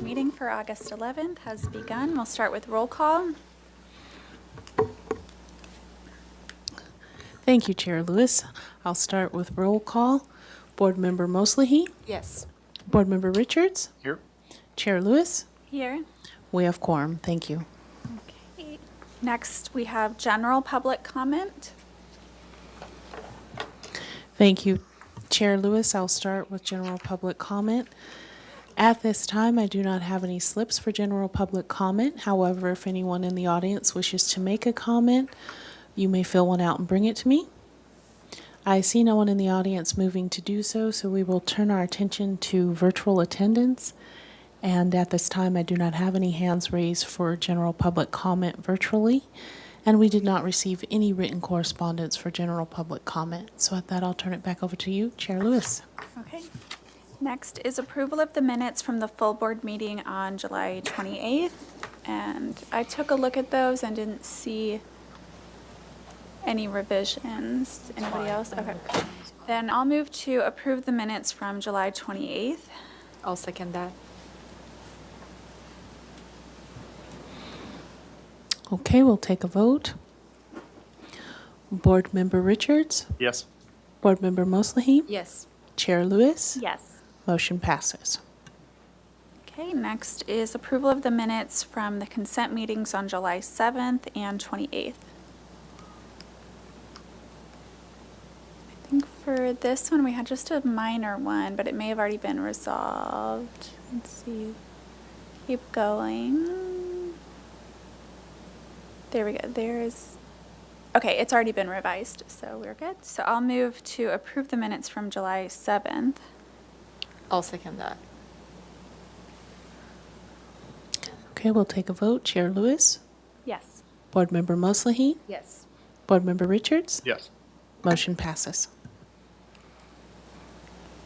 meeting for August 11th has begun. We'll start with roll call. Thank you, Chair Lewis. I'll start with roll call. Board Member Mosley. Yes. Board Member Richards. Here. Chair Lewis. Here. We have quorum. Thank you. Okay. Next, we have general public comment. Thank you, Chair Lewis. I'll start with general public comment. At this time, I do not have any slips for general public comment. However, if anyone in the audience wishes to make a comment, you may fill one out and bring it to me. I see no one in the audience moving to do so, so we will turn our attention to virtual attendance. And at this time, I do not have any hands raised for general public comment virtually. And we did not receive any written correspondence for general public comment. So at that, I'll turn it back over to you, Chair Lewis. Okay. Next is approval of the minutes from the full board meeting on July 28th. And I took a look at those and didn't see any revisions. Anybody else? Okay. Then I'll move to approve the minutes from July 28th. I'll second that. Okay, we'll take a vote. Board Member Richards, Yes. Board Member Mosley, Yes. Chair Lewis. Yes. Motion passes. Okay, next is approval of the minutes from the consent meetings on July 7th and 28th. I think for this one, we had just a minor one, but it may have already been resolved. Let's see. Keep going. There we go. Okay, it's already been revised, so we're good. So I'll move to approve the minutes from July 7th. I'll second that. Okay, we'll take a vote. Chair Lewis, Yes. Board Member Mosley, Yes. Board Member Richards. Yes. Motion passes.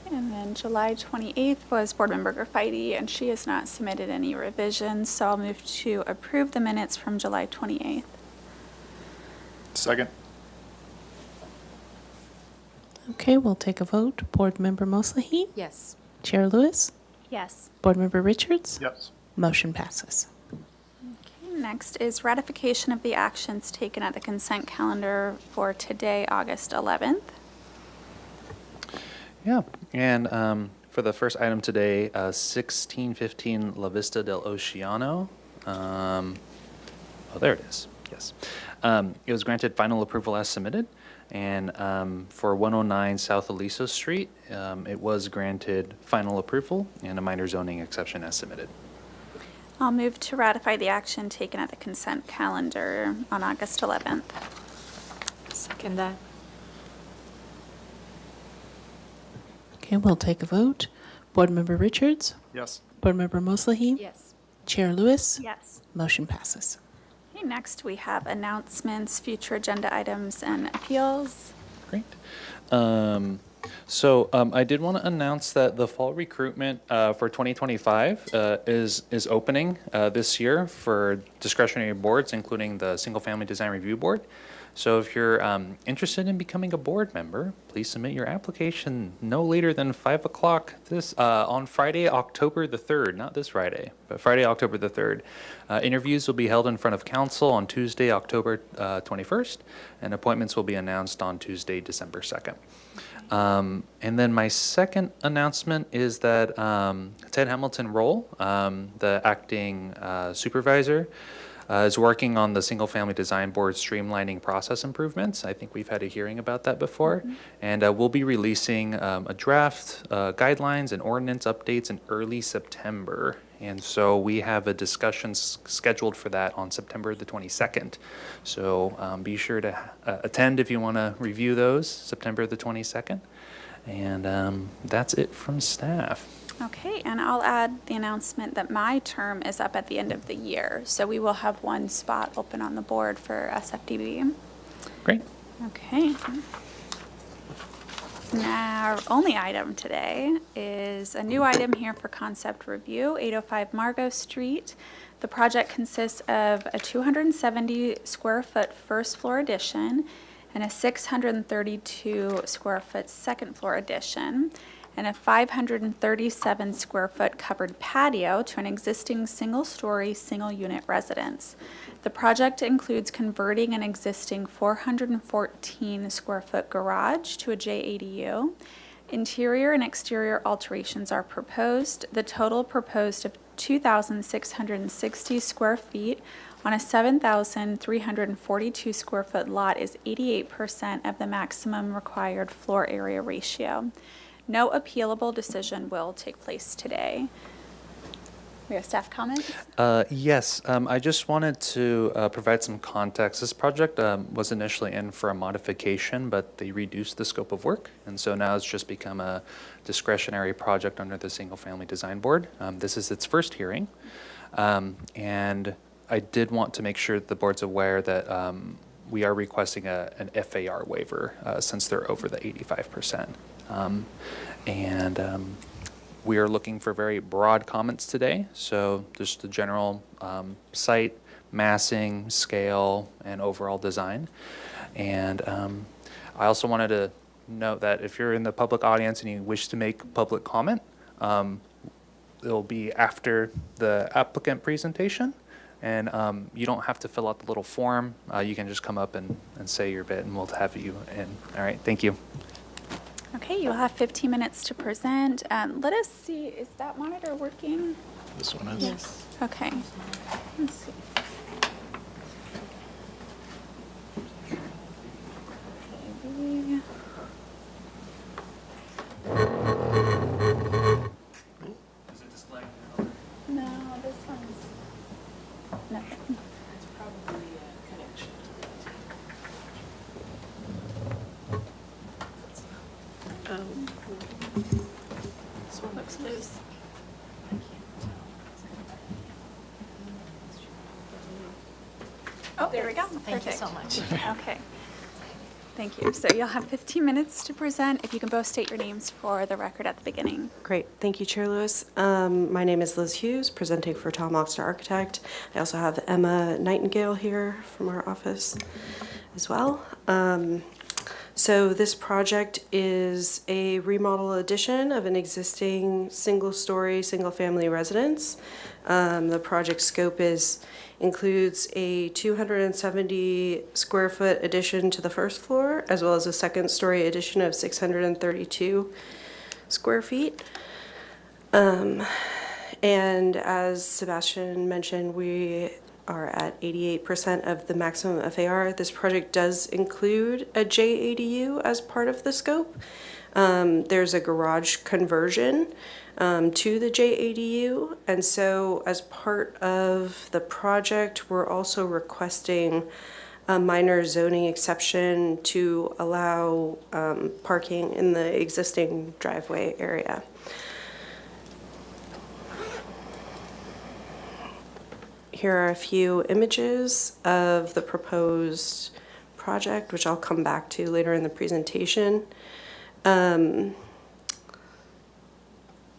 And then July 28th was Board Member Graffiti, and she has not submitted any revisions, so I'll move to approve the minutes from July 28th. Second. Okay, we'll take a vote. Board Member Mosley, Yes. Chair Lewis, Yes. Board Member Richards. Yes. Motion passes. Okay, next is ratification of the actions taken at the consent calendar for today, August 11th. Yeah, and for the first item today, 1615 La Vista del Oceano. Oh, there it is. Yes. It was granted final approval as submitted. And for 109 South Aliso Street, it was granted final approval and a minor zoning exception as submitted. I'll move to ratify the action taken at the consent calendar on August 11th. Second that. Okay, we'll take a vote. Board Member Richards, Yes. Board Member Mosley, Yes. Chair Lewis. Yes. Motion passes. Okay, next we have announcements, future agenda items, and appeals. Great. I did want to announce that the fall recruitment for 2025 is opening this year for discretionary boards, including the Single Family Design Review Board. So if you're interested in becoming a board member, please submit your application no later than 5 o'clock on Friday, October the 3rd, not this Friday, but Friday, October the 3rd. Interviews will be held in front of council on Tuesday, October 21st, and appointments will be announced on Tuesday, December 2nd. And then my second announcement is that Ted Hamilton Roll, the acting supervisor, is working on the Single Family Design Board streamlining process improvements. I think we've had a hearing about that before. And we'll be releasing a draft guidelines and ordinance updates in early September. And so we have a discussion scheduled for that on September the 22nd. So be sure to attend if you want to review those, September the 22nd. And that's it from staff. Okay, and I'll add the announcement that my term is up at the end of the year, so we will have one spot open on the board for SFDB. Great. Okay. Now, our only item today is a new item here for concept review, 805 Margot Street. The project consists of a 270 square foot first floor addition and a 632 square foot second floor addition. and a 537 square foot covered patio to an existing single-story, single-unit residence. The project includes converting an existing 414 square foot garage to a JADU. Interior and exterior alterations are proposed. The total proposed of 2,660 square feet on a 7,342 square foot lot is 88% of the maximum required floor area ratio. No appealable decision will take place today. We have staff comments? Yes, I just wanted to provide some context. This project was initially in for a modification, but they reduced the scope of work, and so now it's just become a discretionary project under the Single Family Design Board. This is its first hearing, and I did want to make sure that the board's aware that we are requesting an FAR waiver since they're over the 85%. We are looking for very broad comments today, so just the general site, massing, scale, and overall design. And I also wanted to note that if you're in the public audience and you wish to make public comment, it'll be after the applicant presentation, and you don't have to fill out the little form. You can just come up and say your bit, and we'll have you in. All right, thank you. Okay, you'll have 15 minutes to present. Let us see, is that monitor working? This one is. Yes. Okay. Let's see. Maybe. Is it displaying? No, this one's nothing. It's probably a connection. This one looks loose. Oh, there we go. Thank you so much. Okay. Thank you. So you'll have 15 minutes to present. If you can both state your names for the record at the beginning. Great. Thank you, Chair Lewis. My name is Liz Hughes, presenting for Tom Oxter Architect. I also have Emma Nightingale here from our office as well. So this project is a remodel addition of an existing single-story, single-family residence. The project scope includes a 270 square foot addition to the first floor, as well as a second-story addition of 632 square feet. And as Sebastian mentioned, we are at 88% of the maximum FAR. This project does include a JADU as part of the scope. There's a garage conversion to the JADU, and so as part of the project, we're also requesting a minor zoning exception to allow parking in the existing driveway area. Here are a few images of the proposed project, which I'll come back to later in the presentation.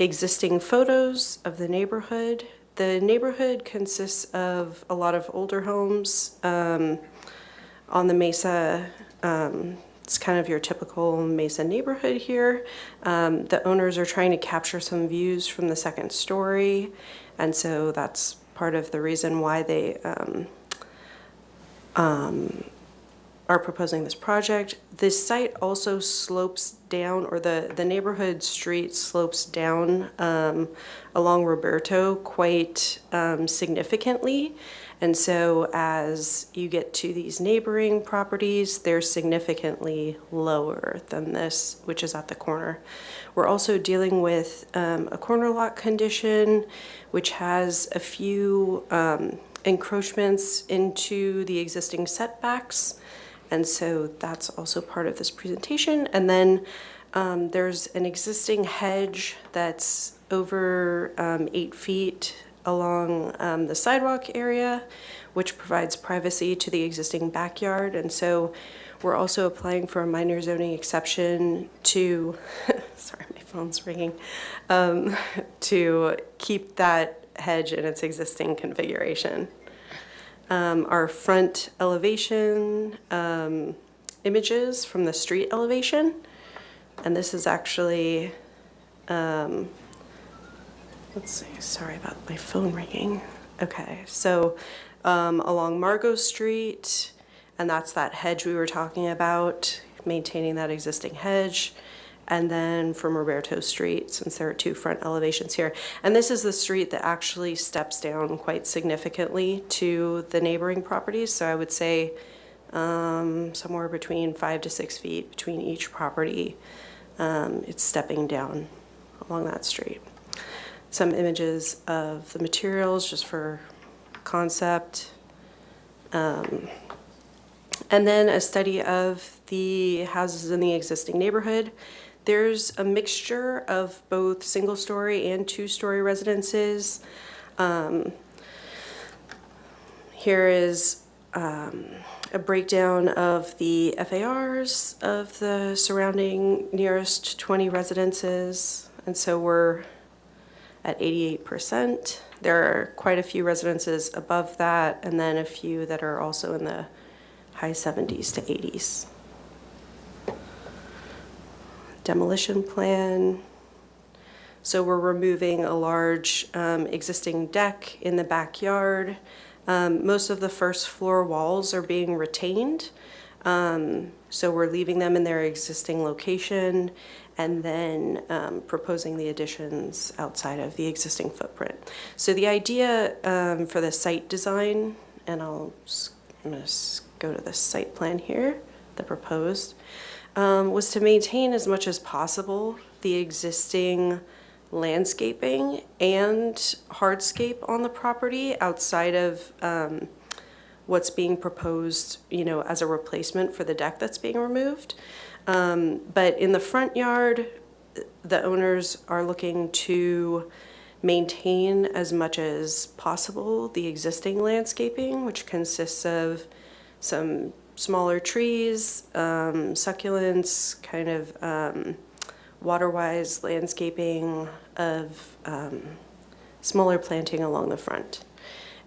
Existing photos of the neighborhood. The neighborhood consists of a lot of older homes on the Mesa. It's kind of your typical Mesa neighborhood here. The owners are trying to capture some views from the second story, and so that's part of the reason why they are proposing this project. This site also slopes down, or the neighborhood street slopes down along Roberto quite significantly. And so as you get to these neighboring properties, they're significantly lower than this, which is at the corner. We're also dealing with a corner lot condition, which has a few encroachments into the existing setbacks. And so that's also part of this presentation. And then there's an existing hedge that's over 8 feet along the sidewalk area, which provides privacy to the existing backyard. And so we're also applying for a minor zoning exception to, sorry, my phone's ringing, to keep that hedge in its existing configuration. Our front elevation images from the street elevation, and this is actually let's see, sorry about my phone ringing. Okay, so along Margot Street, and that's that hedge we were talking about, maintaining that existing hedge. And then from Roberto Street, since there are two front elevations here. And this is the street that actually steps down quite significantly to the neighboring properties. So I would say somewhere between 5 to 6 feet between each property. It's stepping down along that street. Some images of the materials just for concept. And then a study of the houses in the existing neighborhood. There's a mixture of both single-story and two-story residences. Here is a breakdown of the FARs of the surrounding nearest 20 residences. And so we're at 88%. There are quite a few residences above that, and then a few that are also in the high 70s to 80s. Demolition plan. So we're removing a large existing deck in the backyard. Most of the first floor walls are being retained. So we're leaving them in their existing location and then proposing the additions outside of the existing footprint. So the idea for the site design, and I'm going to go to the site plan here, the proposed, was to maintain as much as possible the existing landscaping and hardscape on the property outside of what's being proposed, as a replacement for the deck that's being removed. But in the front yard, the owners are looking to maintain as much as possible the existing landscaping, which consists of some smaller trees, succulents, kind of water-wise landscaping of smaller planting along the front.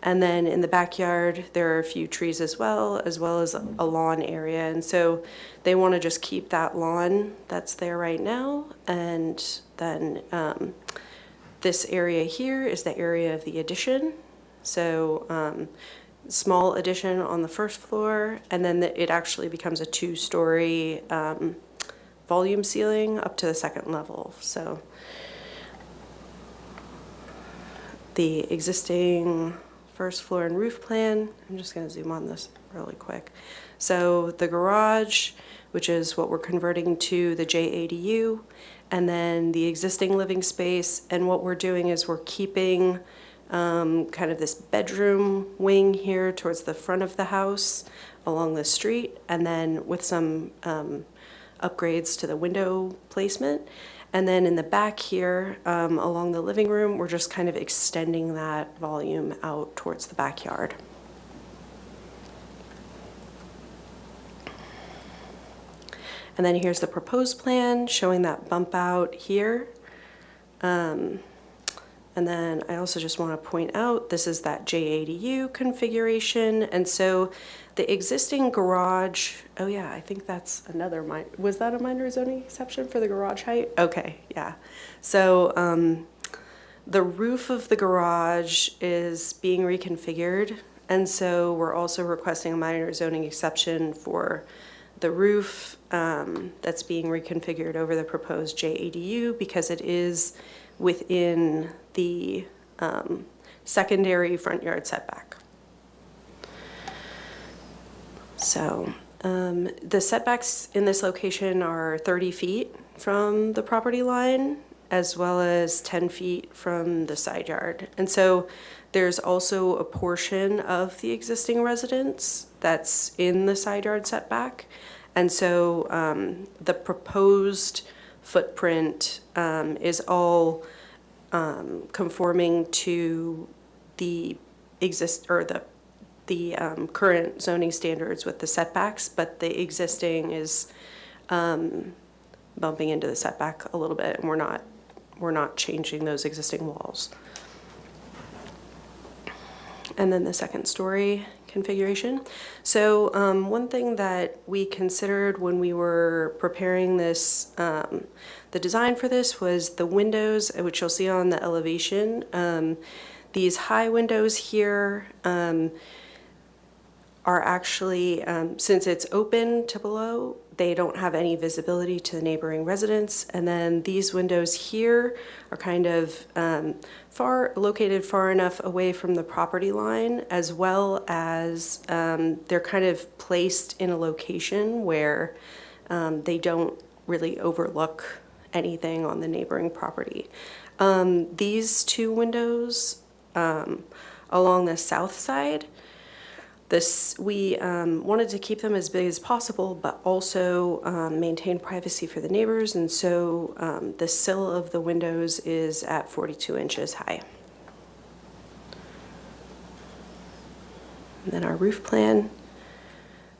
And then in the backyard, there are a few trees as well as a lawn area. And so they want to just keep that lawn that's there right now. And then this area here is the area of the addition. So small addition on the first floor, and then it actually becomes a two-story volume ceiling up to the second level. So the existing first floor and roof plan, I'm just going to zoom on this really quick. So the garage, which is what we're converting to the JADU, and then the existing living space, and what we're doing is we're keeping kind of this bedroom wing here towards the front of the house along the street, and then with some upgrades to the window placement. And then in the back here, along the living room, we're just kind of extending that volume out towards the backyard. And then here's the proposed plan showing that bump out here. And then I also just want to point out, this is that JADU configuration. And so the existing garage, oh yeah, I think that's another, was that a minor zoning exception for the garage height? Okay, yeah. So the roof of the garage is being reconfigured. And so we're also requesting a minor zoning exception for the roof that's being reconfigured over the proposed JADU because it is within the secondary front yard setback. So the setbacks in this location are 30 feet from the property line, as well as 10 feet from the side yard. And so there's also a portion of the existing residence that's in the side yard setback. And so the proposed footprint is all conforming to the current zoning standards with the setbacks, but the existing is bumping into the setback a little bit, and we're not changing those existing walls. And then the second story configuration. So one thing that we considered when we were preparing this, the design for this was the windows, which you'll see on the elevation. These high windows here are actually, since it's open to below, they don't have any visibility to the neighboring residents. And then these windows here are kind of located far enough away from the property line, as well as they're kind of placed in a location where they don't really overlook anything on the neighboring property. These two windows along the south side, we wanted to keep them as big as possible, but also maintain privacy for the neighbors. And so the sill of the windows is at 42 inches high. And then our roof plan.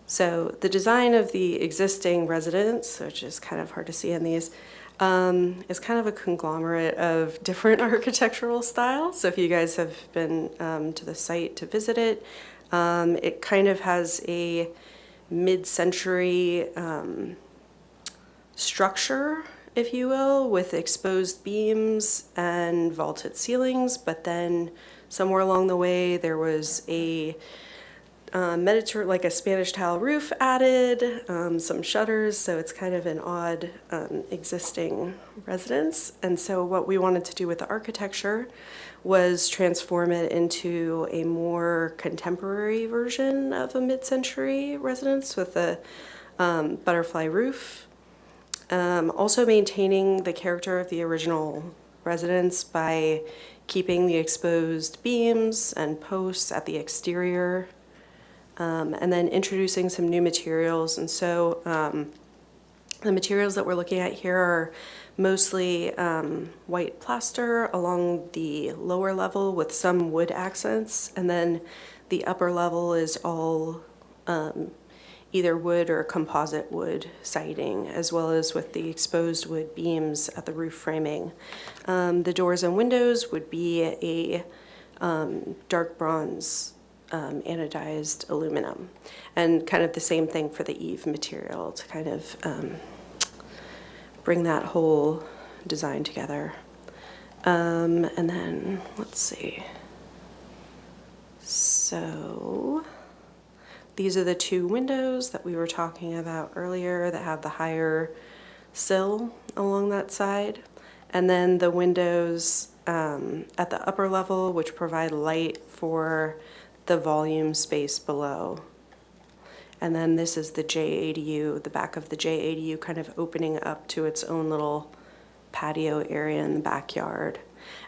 So the design of the existing residence, which is kind of hard to see in these, is kind of a conglomerate of different architectural styles. So if you guys have been to the site to visit it, it kind of has a mid-century structure, if you will, with exposed beams and vaulted ceilings, but then somewhere along the way there was a like a Spanish tile roof added, some shutters, so it's kind of an odd existing residence. And so what we wanted to do with the architecture was transform it into a more contemporary version of a mid-century residence with a butterfly roof. Also maintaining the character of the original residence by keeping the exposed beams and posts at the exterior, and then introducing some new materials. And so the materials that we're looking at here are mostly white plaster along the lower level with some wood accents, and then the upper level is all either wood or composite wood siding, as well as with the exposed wood beams at the roof framing. The doors and windows would be a dark bronze anodized aluminum, and kind of the same thing for the eave material to kind of bring that whole design together. And then, let's see. So these are the two windows that we were talking about earlier that have the higher sill along that side. And then the windows at the upper level, which provide light for the volume space below. And then this is the JADU, the back of the JADU kind of opening up to its own little patio area in the backyard.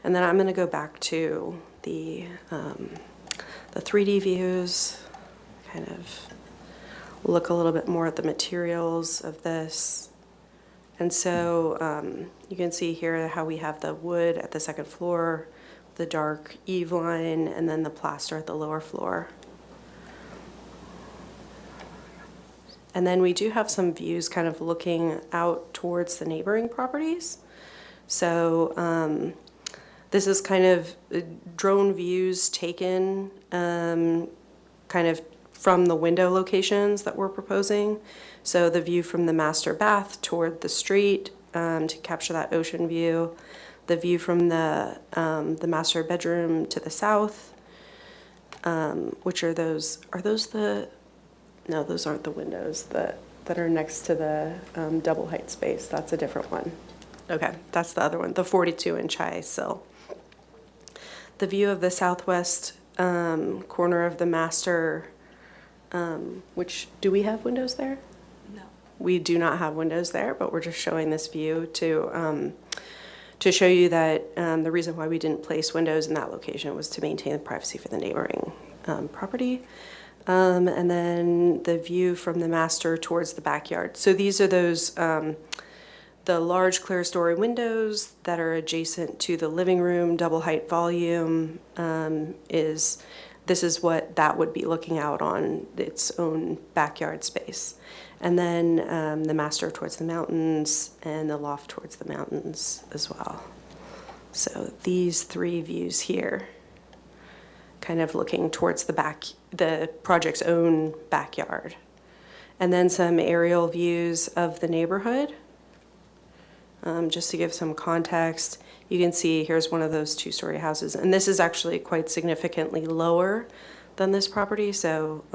And then I'm going to go back to the 3D views, kind of look a little bit more at the materials of this. And so you can see here how we have the wood at the second floor, the dark eave line, and then the plaster at the lower floor. And then we do have some views kind of looking out towards the neighboring properties. So this is kind of drone views taken kind of from the window locations that we're proposing. So the view from the master bath toward the street to capture that ocean view. The view from the master bedroom to the south, which are those? Are those the? No, those aren't the windows that are next to the double height space. That's a different one. Okay, that's the other one, the 42-inch high sill. The view of the southwest corner of the master, which, do we have windows there? No. We do not have windows there, but we're just showing this view to show you that the reason why we didn't place windows in that location was to maintain the privacy for the neighboring property. And then the view from the master towards the backyard. So these are those, the large clear story windows that are adjacent to the living room, double height volume this is what that would be looking out on, its own backyard space. And then the master towards the mountains and the loft towards the mountains as well. So these three views here kind of looking towards the project's own backyard. And then some aerial views of the neighborhood. Just to give some context, you can see here's one of those two-story houses. And this is actually quite significantly lower than this property. So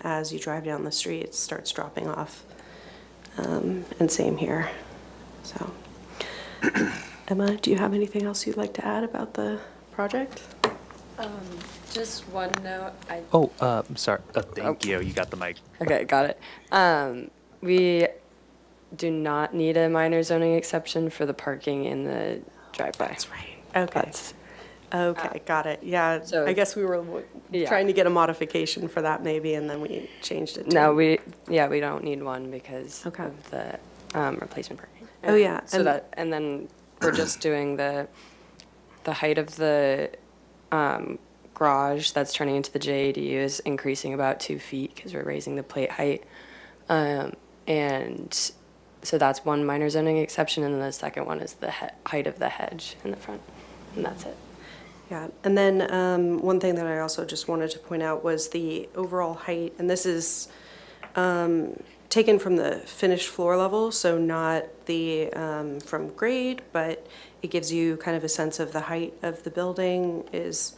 as you drive down the street, it starts dropping off. And same here. So, Emma, do you have anything else you'd like to add about the project? Just one note, I'm sorry. Thank you. You got the mic. okay, got it. We do not need a minor zoning exception for the parking in the driveway. That's right. Okay. That's- Okay, got it. Yeah, So- I guess we were Yeah. trying to get a modification for that maybe, and then we changed it to. No, we don't need one because Okay. of the replacement parking. Oh, yeah, So and- and then we're just doing the height of the garage that's turning into the JADU is increasing about 2 feet because we're raising the plate height. And so that's one minor zoning exception, and then the second one is the height of the hedge in the front, and that's it. Yeah, and then one thing that I also just wanted to point out was the overall height, and this is taken from the finished floor level, so not the from grade, but it gives you kind of a sense of the height of the building is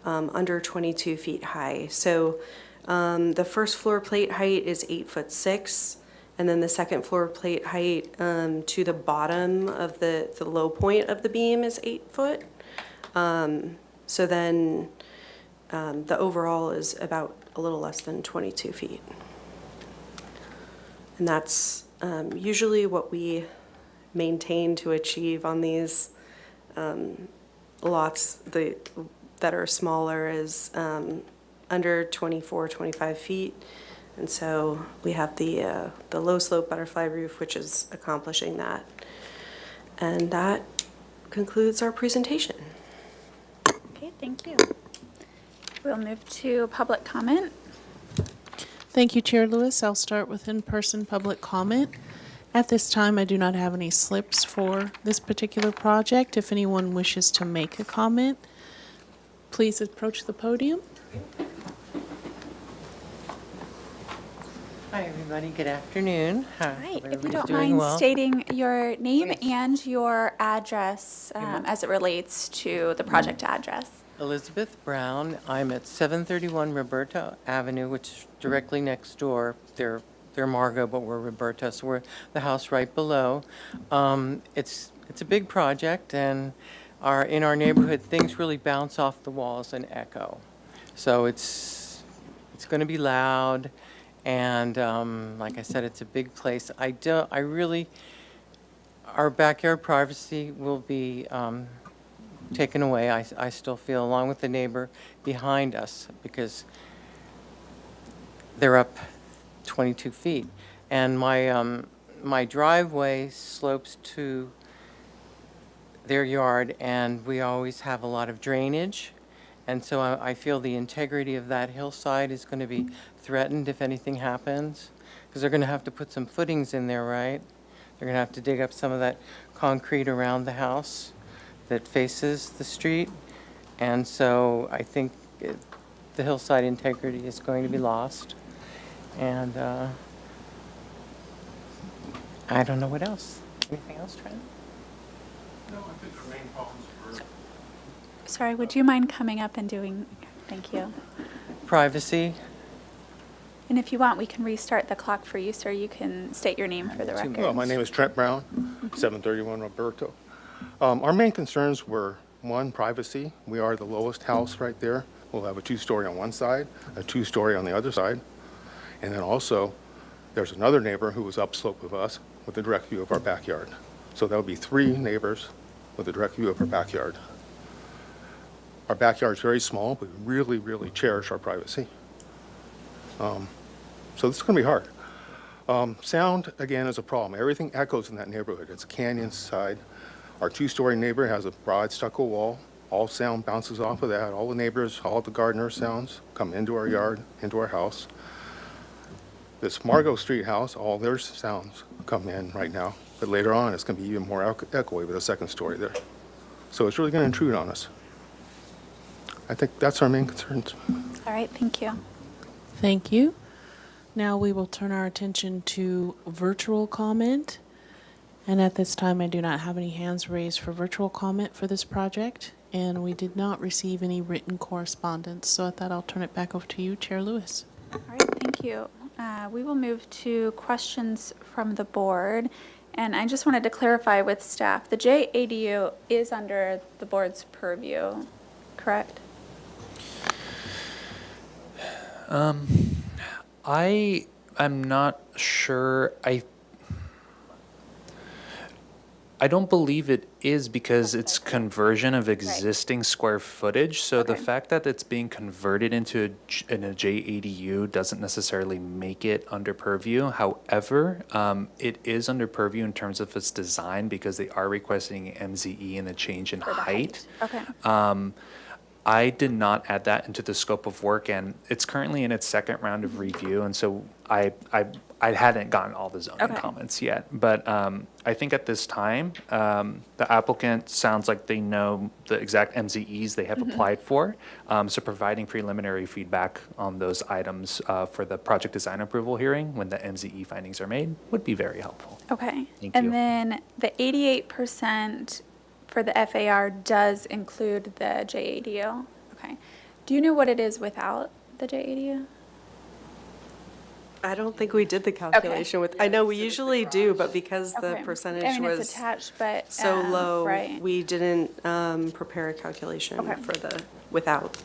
under 22 feet high. So the first floor plate height is 8'6", and then the second floor plate height to the bottom of the low point of the beam is 8 foot. So then the overall is about a little less than 22 feet. And that's usually what we maintain to achieve on these lots that are smaller is under 24, 25 feet. And so we have the low slope butterfly roof, which is accomplishing that. And that concludes our presentation. Okay, thank you. We'll move to public comment. Thank you, Chair Lewis. I'll start with in-person public comment. At this time, I do not have any slips for this particular project. If anyone wishes to make a comment, please approach the podium. Hi, everybody. Good afternoon. Right, if you Everybody's don't doing mind well? stating your name Yes. and your address as it relates to the project address. Elizabeth Brown. I'm at 731 Roberta Avenue, which is directly next door. They're Margot, but we're Roberta, so we're the house right below. It's a big project, and in our neighborhood, things really bounce off the walls and echo. So it's going to be loud. And like I said, it's a big place. Our backyard privacy will be taken away, I still feel, along with the neighbor behind us, because they're up 22 feet. And my driveway slopes to their yard, and we always have a lot of drainage. And so I feel the integrity of that hillside is going to be threatened if anything happens, because they're going to have to put some footings in there, right? They're going to have to dig up some of that concrete around the house that faces the street. And so I think the hillside integrity is going to be lost. And I don't know what else. Anything else, Trent? Sorry, would you mind coming up and doing, thank you. Privacy. And if you want, we can restart the clock for you, sir. You can state your name for the record. Well, my name is Trent Brown, 731 Roberto. Our main concerns were, one, privacy. We are the lowest house right there. We'll have a two-story on one side, a two-story on the other side. And then also, there's another neighbor who was upslope of us with a direct view of our backyard. So that'll be three neighbors with a direct view of our backyard. Our backyard's very small, but we really, really cherish our privacy. So this is going to be hard. Sound, again, is a problem. Everything echoes in that neighborhood. It's a canyon side. Our two-story neighbor has a broad stucco wall. All sound bounces off of that. All the neighbors, all the gardener sounds come into our yard, into our house. This Margot Street house, all their sounds come in right now. But later on, it's going to be even more echoey with a second story there. So it's really going to intrude on us. I think that's our main concerns. All right, thank you. Thank you. Now we will turn our attention to virtual comment. And at this time, I do not have any hands raised for virtual comment for this project, and we did not receive any written correspondence. So at that, I'll turn it back over to you, Chair Lewis. All right, thank you. We will move to questions from the board. And I just wanted to clarify with staff, the JADU is under the board's purview, correct? I am not sure. I don't believe it is because it's conversion of existing square footage. So the Okay. fact that it's being converted into in a JADU doesn't necessarily make it under purview. However, it is under purview in terms of its design because they are requesting MZE and a change in For the height. Okay. I did not add that into the scope of work, and it's currently in its second round of review, and so I hadn't gotten all the zoning Okay. comments yet. But I think at this time, the applicant sounds like they know the exact MZEs they have applied for, so providing preliminary feedback on those items for the project design approval hearing when the MZE findings are made would be very helpful. Okay. Thank And you. then the 88% for the FAR does include the JADU? Okay. Do you know what it is without the JADU? I don't think we did the calculation with, I know we usually do, but because the Okay. percentage I mean, it's was attached, but. so low, Right. we didn't prepare a calculation Okay. for the without.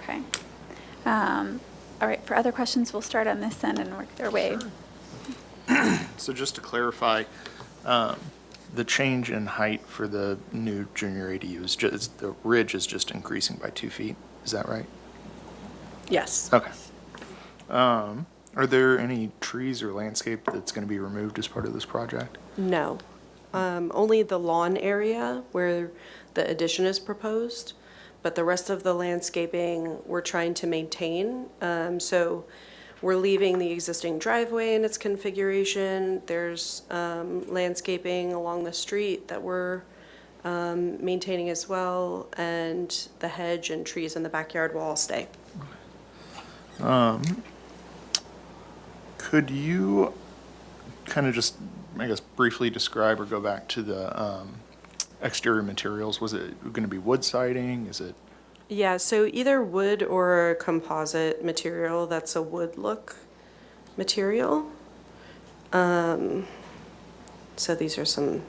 Okay. All right, for other questions, we'll start on this end and work their way. So just to clarify, the change in height for the new junior ADU is just, the ridge is just increasing by 2 feet, is that right? Yes. Okay. Are there any trees or landscape that's going to be removed as part of this project? No. Only the lawn area where the addition is proposed, but the rest of the landscaping we're trying to maintain. So we're leaving the existing driveway in its configuration. There's landscaping along the street that we're maintaining as well, and the hedge and trees in the backyard will all stay. Could you kind of just, I guess, briefly describe or go back to the exterior materials? Was it going to be wood siding? Is it? Yeah, so either wood or a composite material that's a wood look material. So these are some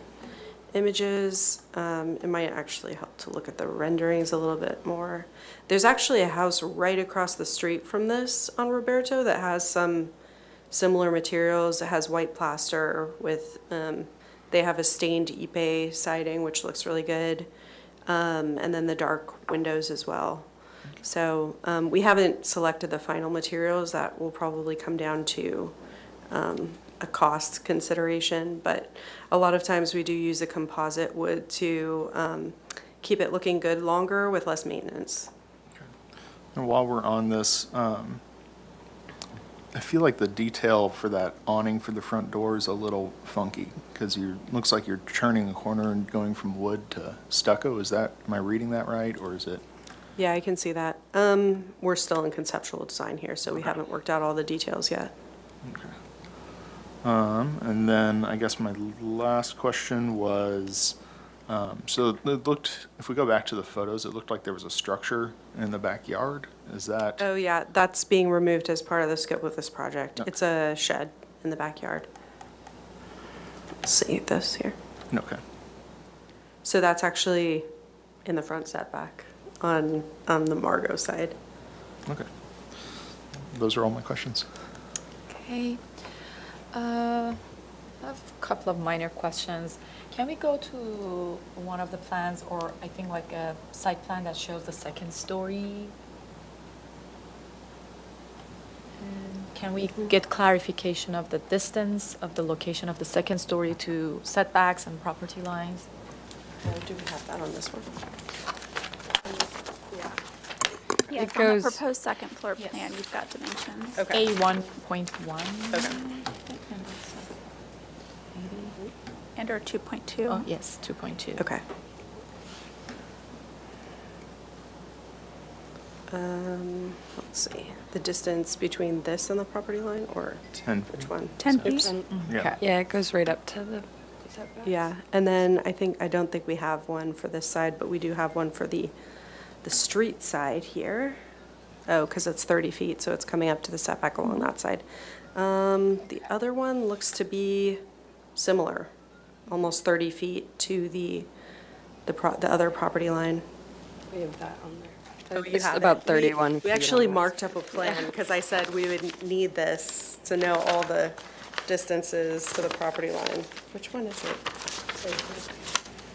images. It might actually help to look at the renderings a little bit more. There's actually a house right across the street from this on Roberto that has some similar materials. It has white plaster with, they have a stained Ipe siding, which looks really good. And then the dark windows as well. So we haven't selected the final materials. That will probably come down to a cost consideration, but a lot of times we do use a composite wood to keep it looking good longer with less maintenance. And while we're on this, I feel like the detail for that awning for the front door is a little funky because looks like you're turning a corner and going from wood to stucco. Is that, am I reading that right, or is it? Yeah, I can see that. We're still in conceptual design here, so we haven't worked out all the details yet. Okay. And then I guess my last question was, so it looked, if we go back to the photos, it looked like there was a structure in the backyard. Is that? Oh, yeah, that's being removed as part of the scope of this project. Okay. It's a shed in the backyard. Let's see this here. Okay. So that's actually in the front setback on the Margot side. Okay. Those are all my questions. Okay. I have a couple of minor questions. Can we go to one of the plans, or I think like a site plan that shows the second story? And can we get clarification of the distance of the location of the second story to setbacks and property lines? Do we have that on this one? Yes, It on the goes- proposed second floor plan, you've got dimensions. Okay. A1.1? Okay. And or 2.2. Oh, yes, 2.2. Okay. Let's see, the distance between this and the property line, or 10 which feet. one? 10 feet? Yeah. Yeah, it goes right up to the setbacks. Yeah, and then I don't think we have one for this side, but we do have one for the street side here. Oh, because it's 30 feet, so it's coming up to the setback along that side. The other one looks to be similar, almost 30 feet to the other property line. We have that on there. Oh, you It's have about it. 31 We feet actually on that. marked up a plan, because I said we would need this to know all the distances to the property line. Which one is it?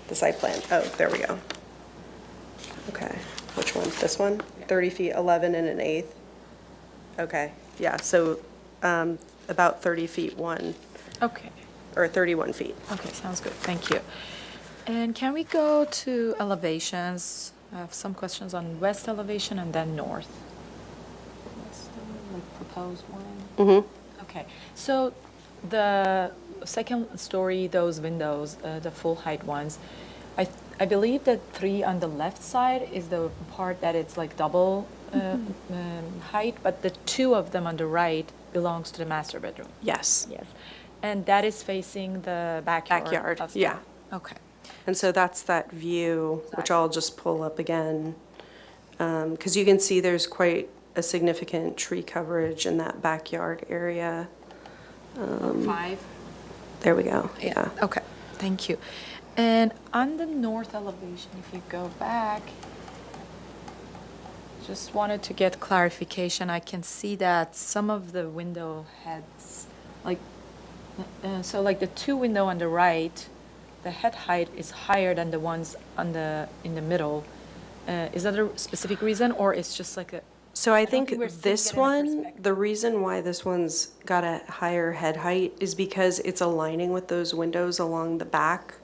The site plan. Oh, there we go. Okay, which one? This one? 30 feet, 11 and an eighth? Okay, yeah, so about 30 feet one, Okay. or 31 feet. Okay, sounds good. Thank you. And can we go to elevations? I have some questions on west elevation and then north. West, like proposed one. Mm-hmm. Okay, so the second story, those windows, the full height ones, I believe that 3 on the left side is the part that it's like double height, but the 2 of them on the right belongs to the master bedroom. Yes. Yes. And that is facing the backyard? Backyard, of the- yeah. Okay. And so that's that view, which I'll just pull up again. Because you can see there's quite a significant tree coverage in that backyard area. 5? There we go, yeah. Okay, thank you. And on the north elevation, if you go back, just wanted to get clarification. I can see that some of the window heads, like, so like the 2 window on the right, the head height is higher than the ones in the middle. Is that a specific reason, or it's just like a? So I don't think we're seeing this it in a one, perspective. the reason why this one's got a higher head height is because it's aligning with those windows along the back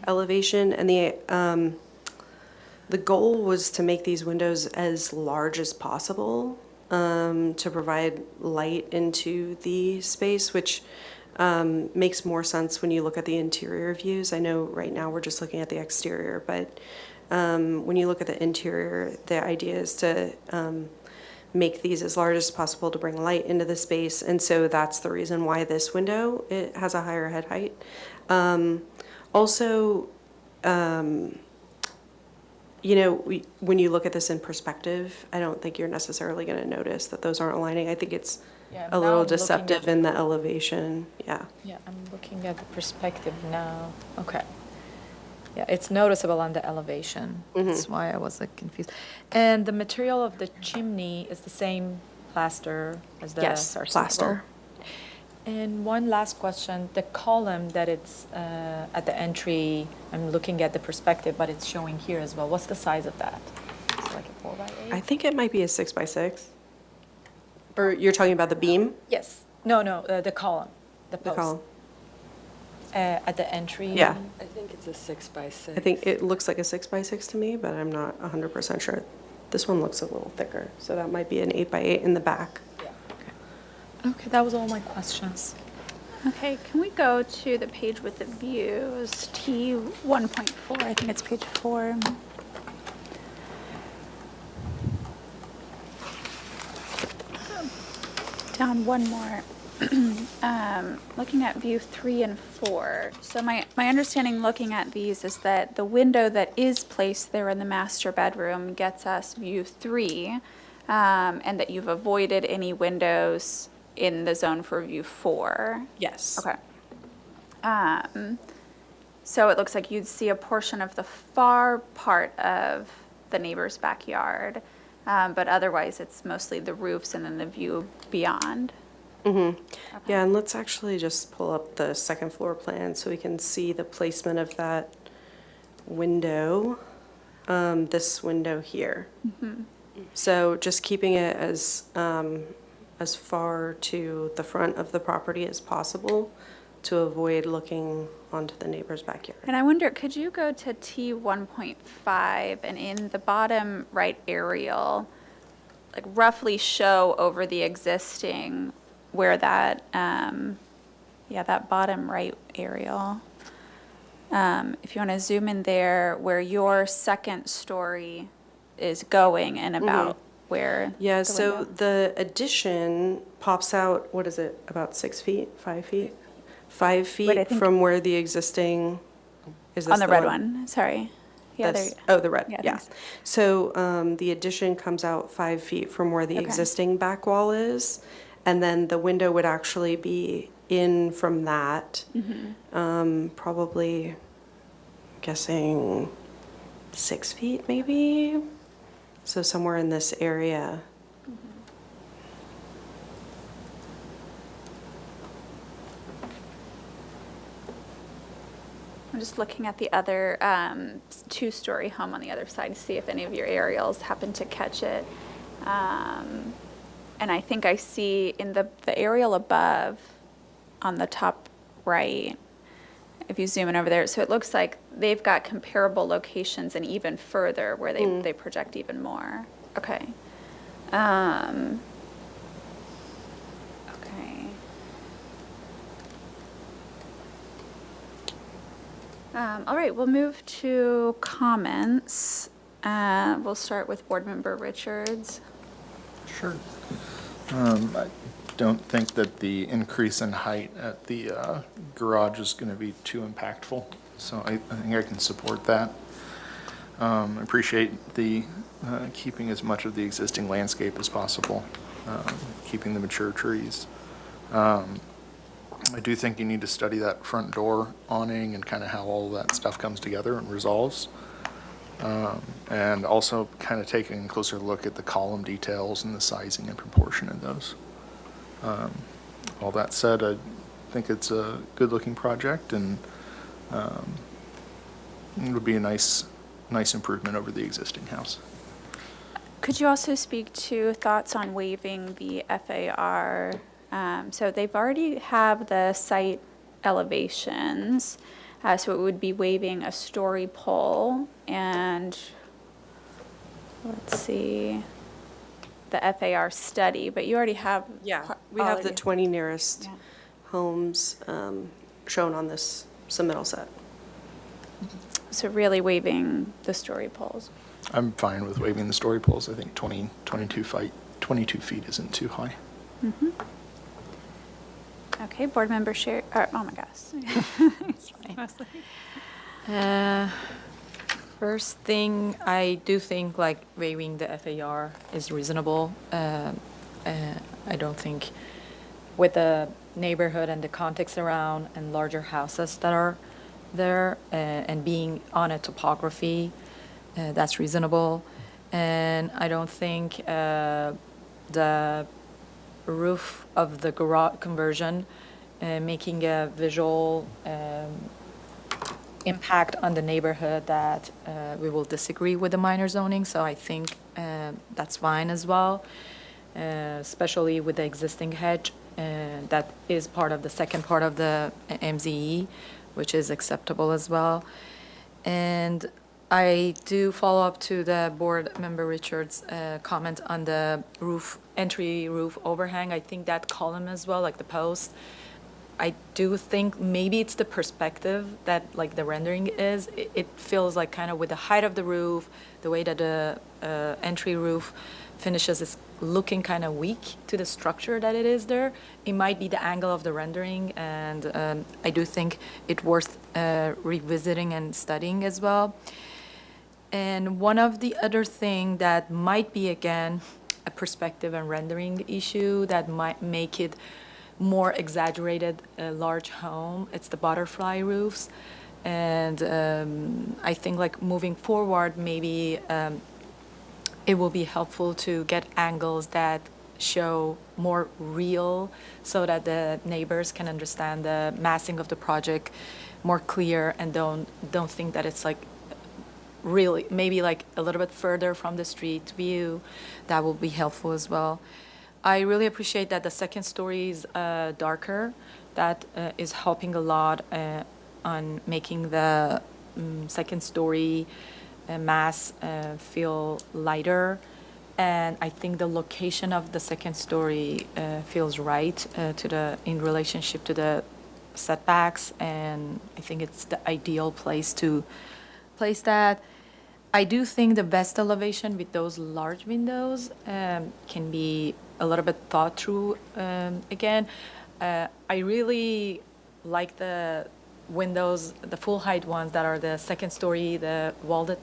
elevation. And the goal was to make these windows as large as possible, to provide light into the space, which makes more sense when you look at the interior views. I know right now we're just looking at the exterior, but when you look at the interior, the idea is to make these as large as possible to bring light into the space. And so that's the reason why this window, it has a higher head height. Also, when you look at this in perspective, I don't think you're necessarily going to notice that those aren't aligning. I think it's Yeah, a now little I'm looking deceptive at- in the elevation, yeah. Yeah, I'm looking at the perspective now. Okay. Yeah, it's noticeable on the elevation. That's why I was like confused. And the material of the chimney is the same plaster as the Yes, sarcophagus? plaster. And one last question, the column that it's at the entry, I'm looking at the perspective, but it's showing here as well. What's the size of that? Is it like a 4x8? I think it might be a 6x6. Or you're talking about the beam? Yes. No, the column, the The post. column? At the entry? Yeah. I think it's a 6x6. I think it looks like a 6x6 to me, but I'm not 100% sure. This one looks a little thicker, so that might be an 8x8 in the back. Okay, that was all my questions. Okay, can we go to the page with the views, T 1.4, I think it's page 4. Down one more. Looking at view 3 and 4. So my understanding looking at these is that the window that is placed there in the master bedroom gets us view 3, and that you've avoided any windows in the zone for view 4. Yes. Okay. So it looks like you'd see a portion of the far part of the neighbor's backyard, but otherwise it's mostly the roofs and then the view beyond. Yeah, and let's actually just pull up the second floor plan so we can see the placement of that window, this window here. So just keeping it as far to the front of the property as possible to avoid looking onto the neighbor's backyard. And I wonder, could you go to T 1.5 and in the bottom right aerial, like roughly show over the existing where that, that bottom right aerial. If you want to zoom in there where your second story is going and about where Yeah, the so window- the addition pops out, what is it, about 6 feet, 5 feet? 5 Wait, I feet think- from where the existing, is this On the red one, sorry. Yeah, This, there, oh, the red, yeah, yeah. thanks. So the addition comes out 5 feet from where the Okay. existing back wall is, and then the window would actually be in from that. Probably, guessing 6 feet maybe? So somewhere in this area. I'm just looking at the other two-story home on the other side to see if any of your aerials happen to catch it. And I think I see in the aerial above on the top right, if you zoom in over there, so it looks like they've got comparable locations and even further where they project even more. Okay. Okay. All right, we'll move to comments. We'll start with Board Member Richards. Sure. I don't think that the increase in height at the garage is going to be too impactful, so I think I can support that. I appreciate the keeping as much of the existing landscape as possible, keeping the mature trees. I do think you need to study that front door awning and kind of how all that stuff comes together and resolves. And also kind of taking a closer look at the column details and the sizing and proportion of those. All that said, I think it's a good-looking project, and it would be a nice improvement over the existing house. Could you also speak to thoughts on waiving the FAR? So they've already have the site elevations, so it would be waiving a story pole and, let's see, the FAR study, but you already have. Yeah, we have the already- 20 nearest Yeah. homes shown on this submittal set. So really waiving the story poles. I'm fine with waiving the story poles. I think 22 feet isn't too high. Okay, Board Member Sher, oh my gosh. First thing, I do think like waiving the FAR is reasonable. I don't think with the neighborhood and the context around and larger houses that are there and being on a topography, that's reasonable. And I don't think the roof of the garage conversion making a visual impact on the neighborhood that we will disagree with the minor zoning, so I think that's fine as well, especially with the existing hedge that is part of the second part of the MZE, which is acceptable as well. And I do follow up to the Board Member Richards' comment on the entry roof overhang. I think that column as well, like the post, I do think maybe it's the perspective that like the rendering is. It feels like kind of with the height of the roof, the way that the entry roof finishes is looking kind of weak to the structure that it is there. It might be the angle of the rendering, and I do think it's worth revisiting and studying as well. And one of the other thing that might be, again, a perspective and rendering issue that might make it more exaggerated, a large home, it's the butterfly roofs. And I think like moving forward, maybe it will be helpful to get angles that show more real so that the neighbors can understand the massing of the project more clear and don't think that it's like really maybe like a little bit further from the street view. That will be helpful as well. I really appreciate that the second story is darker. That is helping a lot on making the second story mass feel lighter. And I think the location of the second story feels right in relationship to the setbacks. And I think it's the ideal place to place that. I do think the best elevation with those large windows can be a little bit thought through again. I really like the windows, the full height ones that are the second story, the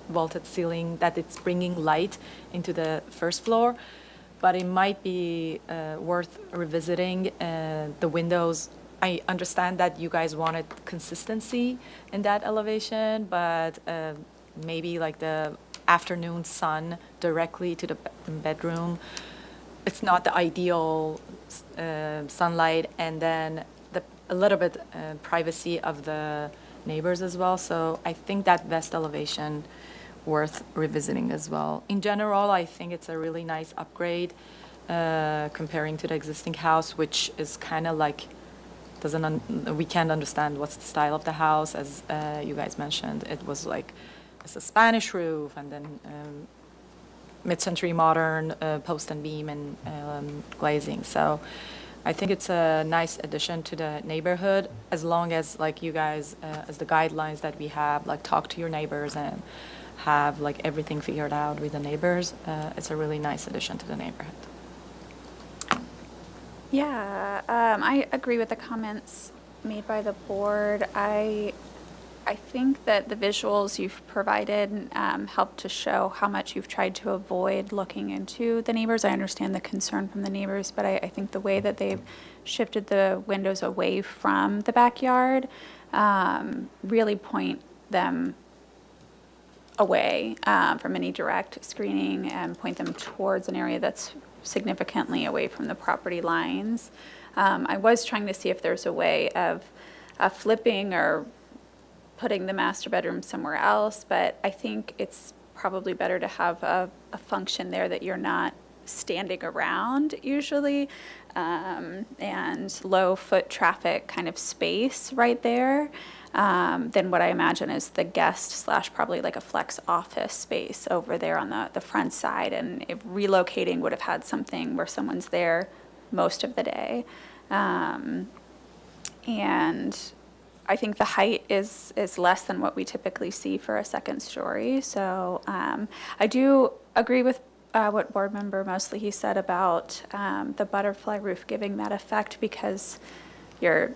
vaulted ceiling, that it's bringing light into the first floor. But it might be worth revisiting the windows. I understand that you guys wanted consistency in that elevation, but maybe like the afternoon sun directly to the bedroom, it's not the ideal sunlight, and then a little bit privacy of the neighbors as well. So I think that west elevation worth revisiting as well. In general, I think it's a really nice upgrade comparing to the existing house, which is kind of like we can't understand what's the style of the house, as you guys mentioned. It was like it's a Spanish roof, and then mid-century modern post and beam and glazing. So I think it's a nice addition to the neighborhood, as long as like you guys, as the guidelines that we have, like talk to your neighbors and have like everything figured out with the neighbors. It's a really nice addition to the neighborhood. Yeah, I agree with the comments made by the board. I think that the visuals you've provided help to show how much you've tried to avoid looking into the neighbors. I understand the concern from the neighbors, but I think the way that they've shifted the windows away from the backyard really point them away from any direct screening and point them towards an area that's significantly away from the property lines. I was trying to see if there's a way of flipping or putting the master bedroom somewhere else, but I think it's probably better to have a function there that you're not standing around usually, and low foot traffic kind of space right there, than what I imagine is the guest / probably like a flex office space over there on the front side. And if relocating would have had something where someone's there most of the day. And I think the height is less than what we typically see for a second story. So I do agree with what board member Mosley he said about the butterfly roof giving that effect, because your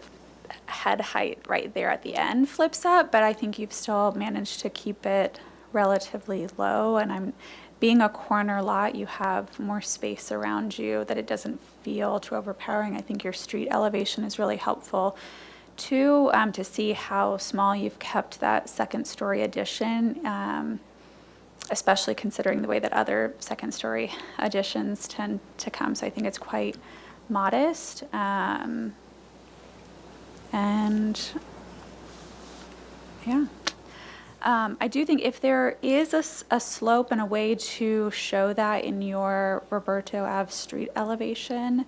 head height right there at the end flips up, but I think you've still managed to keep it relatively low. And being a corner lot, you have more space around you, that it doesn't feel too overpowering. I think your street elevation is really helpful too, to see how small you've kept that second story addition, especially considering the way that other second story additions tend to come. So I think it's quite modest. And yeah, I do think if there is a slope and a way to show that in your Roberto Ave street elevation,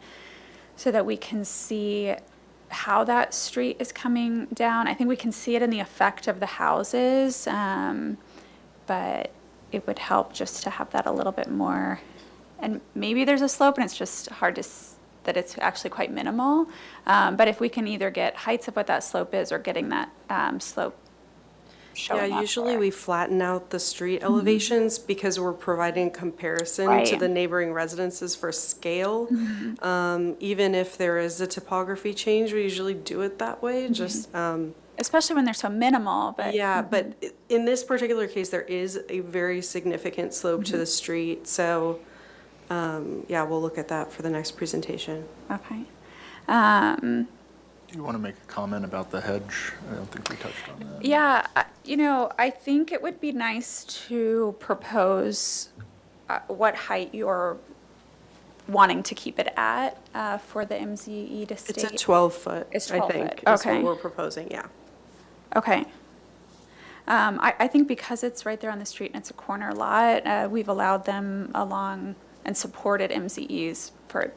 so that we can see how that street is coming down. I think we can see it in the effect of the houses, but it would help just to have that a little bit more. And maybe there's a slope and it's just hard to that it's actually quite minimal. But if we can either get heights of what that slope is, or getting that slope showing Yeah, up usually there. we flatten out the street elevations because we're providing comparison to Right. the neighboring residences for scale. Even if there is a topography change, we usually do it that way, just, Especially when they're so minimal, but. yeah, but in this particular case, there is a very significant slope to the street, so, yeah, we'll look at that for the next presentation. Okay. Do you want to make a comment about the hedge? I don't think we touched on that. Yeah, I think it would be nice to propose what height you're wanting to keep it at for the MZE to stay. It's a 12-foot, It's I 12 think, foot, is okay. what we're proposing, yeah. Okay. I think because it's right there on the street and it's a corner lot, we've allowed them along and supported MZEs for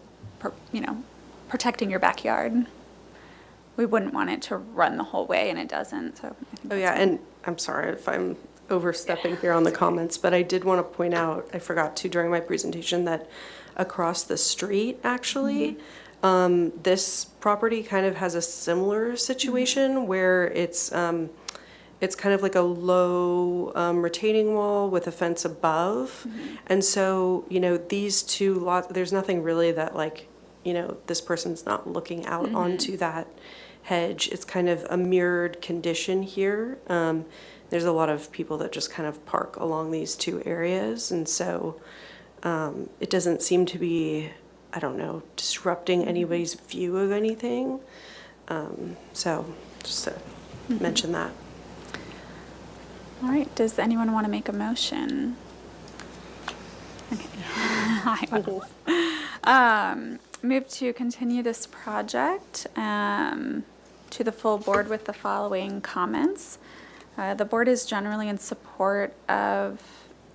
protecting your backyard. We wouldn't want it to run the whole way, and it doesn't, so. I think Oh, that's yeah, fine. and I'm sorry if I'm overstepping here on the comments, but I did want to point out, I forgot to during my presentation, that across the street, actually, this property kind of has a similar situation where it's it's kind of like a low retaining wall with a fence above. And so, you know, these two lots, there's nothing really that like, you know, this person's not looking out onto that hedge. It's kind of a mirrored condition here. There's a lot of people that just kind of park along these two areas. And so it doesn't seem to be, I don't know, disrupting anybody's view of anything. So just to mention that. All right, does anyone want to make a motion? Okay. I will. Move to continue this project to the full board with the following comments. The board is generally in support of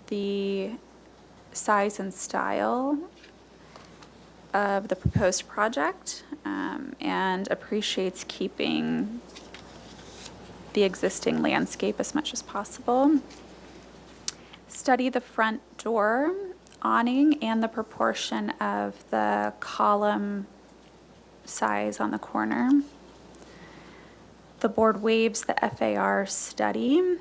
the size and style of the proposed project and appreciates keeping the existing landscape as much as possible. Study the front door awning and the proportion of the column size on the corner. The board waives the FAR study.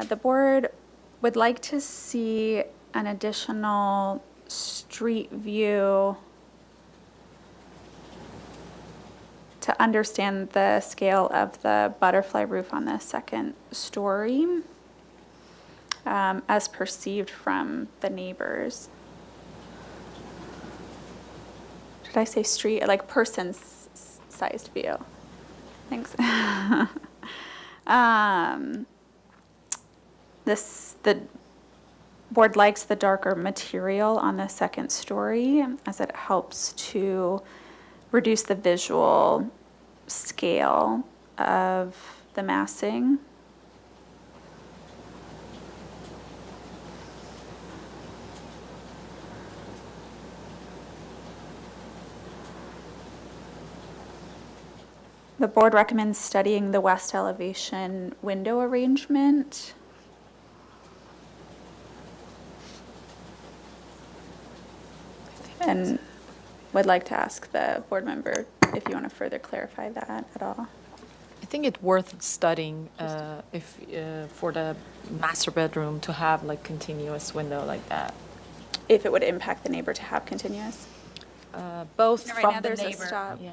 The board would like to see an additional street view to understand the scale of the butterfly roof on the second story as perceived from the neighbors. Did I say street? Like person-sized view. Thanks. The board likes the darker material on the second story as it helps to reduce the visual scale of the massing. The board recommends studying the west elevation window arrangement. And would like to ask the board member if you want to further clarify that at all. I think it's worth studying if for the master bedroom to have like continuous window like that. If it would impact the neighbor to have continuous? Both No, right from now the there's a neighbor, stop. yeah,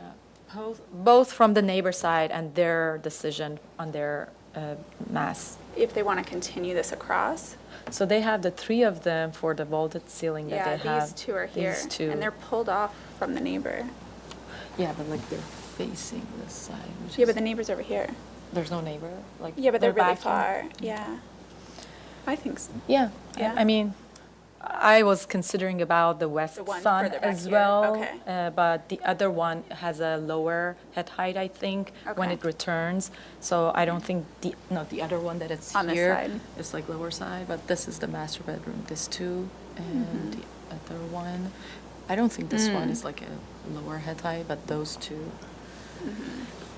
both from the neighbor side and their decision on their mass. If they want to continue this across? So they have the three of them for the vaulted ceiling that Yeah, they have. these two are here. These two. And they're pulled off from the neighbor. Yeah, but like they're facing this side. Which Yeah, is, but the neighbor's over here. there's no neighbor. Like Yeah, but they're really back here. far. Yeah. I think so. Yeah, Yeah. I mean, I was considering about the west The one sun further back as here. well. Okay. But the other one has a lower head height, I think, when Okay. it returns. So I don't think the other one that it's On this here side. is like lower side, but this is the master bedroom, this two, and the other one. I don't think this one is like a lower head height, but those two.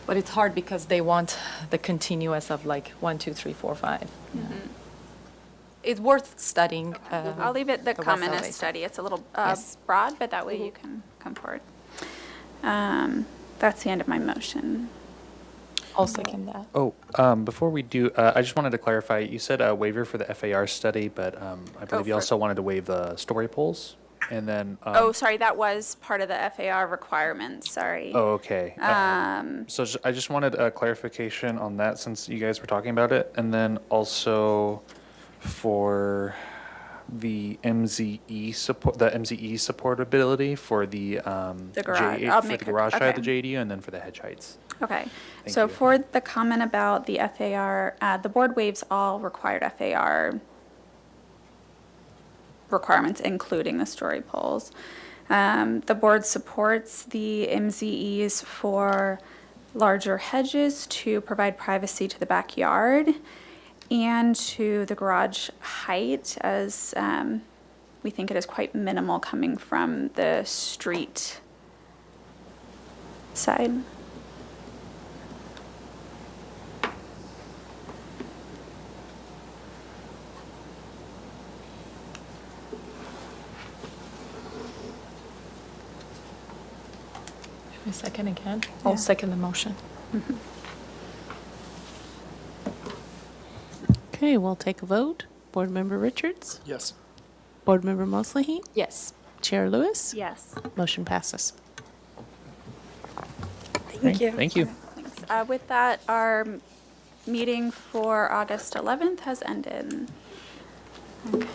But it's hard because they want the continuous of like 1, 2, 3, 4, 5. Yeah. It's worth studying. I'll leave it the west comment elevation. as study. It's a little Yes. broad, but that way you can come forward. That's the end of my motion. I'll second that. Oh, before we do, I just wanted to clarify, you said a waiver for the FAR study, but I believe you for- also wanted to waive the story poles, and then. Oh, sorry, that was part of the FAR requirements, sorry. Oh, okay. So I just wanted a clarification on that since you guys were talking about it, and then also for the MZE support, the MZE supportability for the garage. J8 I'll for make the a- garage side of the okay. JDU, and then for the hedge heights. Okay, Thank so you. for the comment about the FAR, the board waives all required FAR requirements, including the story poles. The board supports the MZEs for larger hedges to provide privacy to the backyard and to the garage height, as we think it is quite minimal coming from the street side. I second again. Yeah. I'll second the motion. Okay, we'll take a vote. Board Member Richards? Yes. Board Member Mosley? Yes. Chair Lewis? Yes. Motion passes. Thank you. Thank you. Thanks. With that, our meeting for August 11th has ended. Okay.